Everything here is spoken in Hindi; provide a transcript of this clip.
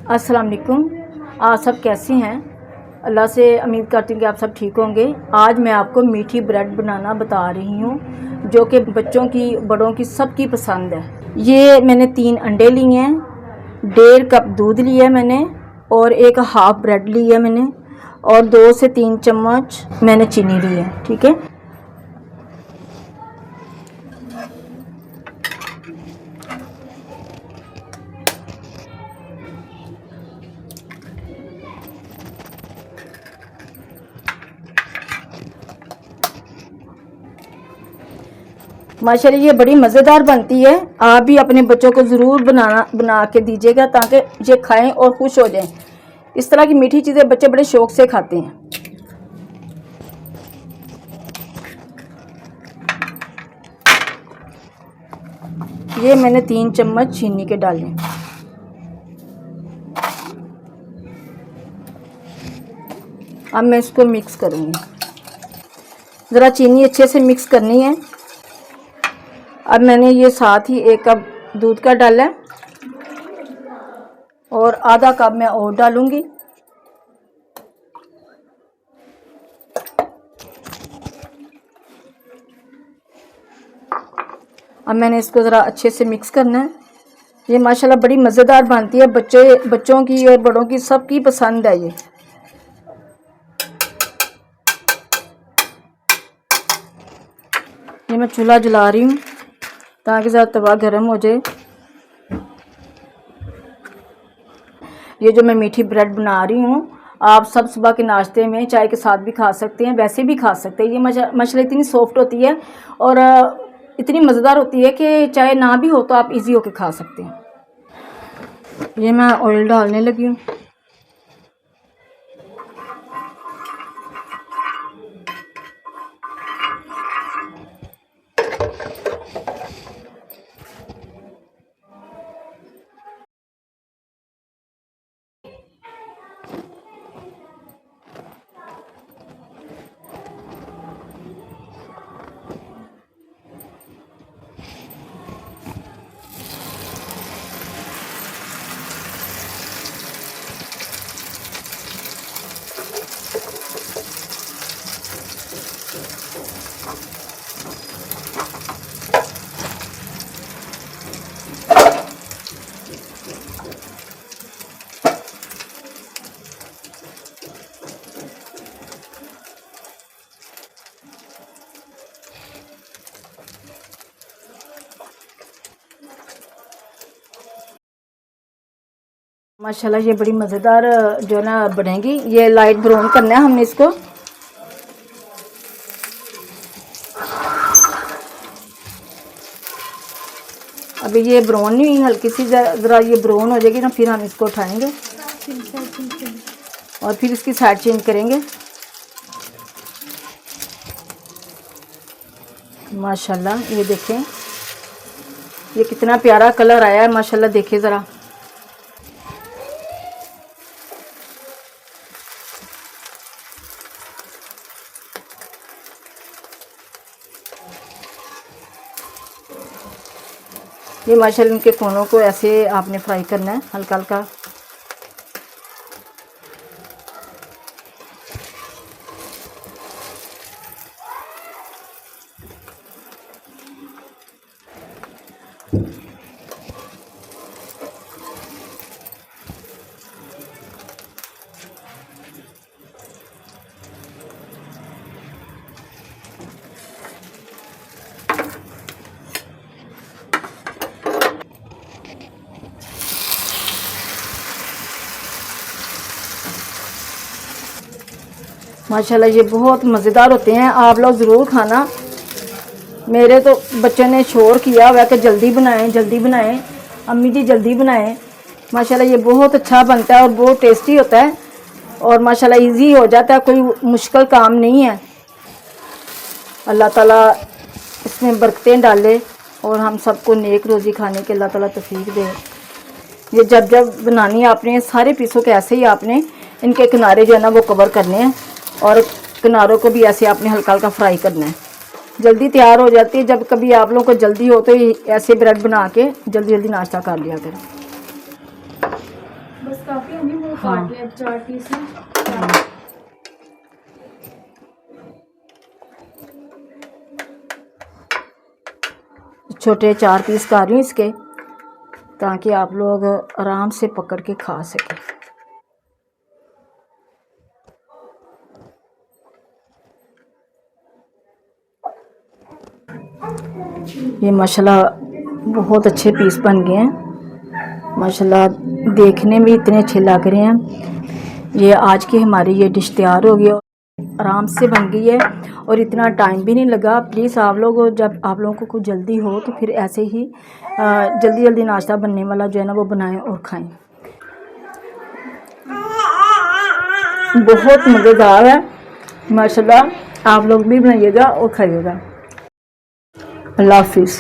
अस्सलाम वालेकुम। आप सब कैसे हैं? अल्लाह से उम्मीद करती हूँ कि आप सब ठीक होंगे। आज मैं आपको मीठी ब्रेड बनाना बता रही हूँ जो कि बच्चों की बड़ों की सबकी पसंद है। ये मैंने 3 अंडे लिए हैं, 1.5 कप दूध लिया है मैंने, और एक हाफ़ ब्रेड ली है मैंने, और 2 से 3 चम्मच मैंने चीनी ली है। ठीक है, माशाल्लाह ये बड़ी मज़ेदार बनती है। आप भी अपने बच्चों को ज़रूर बना के दीजिएगा ताकि ये खाएं और खुश हो जाएं। इस तरह की मीठी चीज़ें बच्चे बड़े शौक़ से खाते हैं। ये मैंने 3 चम्मच चीनी के डाले। अब मैं इसको मिक्स करूँगी। ज़रा चीनी अच्छे से मिक्स करनी है। अब मैंने ये साथ ही 1 कप दूध का डाला है और आधा कप मैं और डालूँगी। अब मैंने इसको ज़रा अच्छे से मिक्स करना है। ये माशाल्लाह बड़ी मज़ेदार बनती है, बच्चों की और बड़ों की सबकी पसंद है। ये मैं चूल्हा जला रही हूँ ताकि ज़रा तवा गर्म हो जाए। ये जो मैं मीठी ब्रेड बना रही हूँ, आप सब सुबह के नाश्ते में चाय के साथ भी खा सकते हैं, वैसे भी खा सकते हैं। ये माशाल्लाह इतनी सॉफ्ट होती है और इतनी मज़ेदार होती है कि चाहे ना भी हो तो आप इजी होके खा सकते हैं। ये मैं ऑयल डालने लगी हूँ। माशाल्लाह ये बड़ी मज़ेदार जो है ना बनेगी। ये लाइट ब्राउन करना है हमने इसको। अभी ये ब्राउन नहीं हुई, हल्की सी ज़रा ये ब्राउन हो जाएगी ना, फिर हम इसको उठाएंगे और फिर इसकी साइड चेंज करेंगे। माशाल्लाह ये देखें, ये कितना प्यारा कलर आया है माशाल्लाह। देखिए ज़रा, ये माशाल्लाह इनके कोनों को ऐसे आपने फ्राई करना है हल्का हल्का। माशाल्लाह ये बहुत मज़ेदार होते हैं, आप लोग ज़रूर खाना। मेरे तो बच्चे ने शोर किया हुआ कि जल्दी बनाएं अम्मी जी जल्दी बनाएं। माशाल्लाह ये बहुत अच्छा बनता है और बहुत टेस्टी होता है और माशाल्लाह इजी हो जाता है, कोई मुश्किल काम नहीं है। अल्लाह ताला इसमें बरकतें डाले और हम सबको नेक रोज़ी खाने के अल्लाह ताला तौफीक दे। ये जब बनानी है आपने सारे पीसों के ऐसे ही आपने इनके किनारे जो है ना वो कवर करने हैं और किनारों को भी ऐसे आपने हल्का हल्का फ्राई करना है। जल्दी तैयार हो जाती है। जब कभी आप लोगों को जल्दी हो तो ऐसे ब्रेड बना के जल्दी जल्दी नाश्ता कर लिया करें। काफी हमें वो काट लिया 4 पीस में। छोटे 4 पीस कर रही हूँ इसके, ताकि आप लोग आराम से पकड़ के खा सकें। ये माशाल्लाह बहुत अच्छे पीस बन गए हैं, माशाल्लाह देखने में इतने अच्छे लग रहे हैं। ये आज की हमारी ये डिश तैयार हो गई, आराम से बन गई है और इतना टाइम भी नहीं लगा। प्लीज़ आप लोग, जब आप लोगों को कुछ जल्दी हो तो फिर ऐसे ही जल्दी जल्दी नाश्ता बनने वाला जो है ना वो बनाएं और खाएं। बहुत मज़ेदार है माशाल्लाह, आप लोग भी बनाइएगा और खाइएगा। अल्लाह हाफिज़।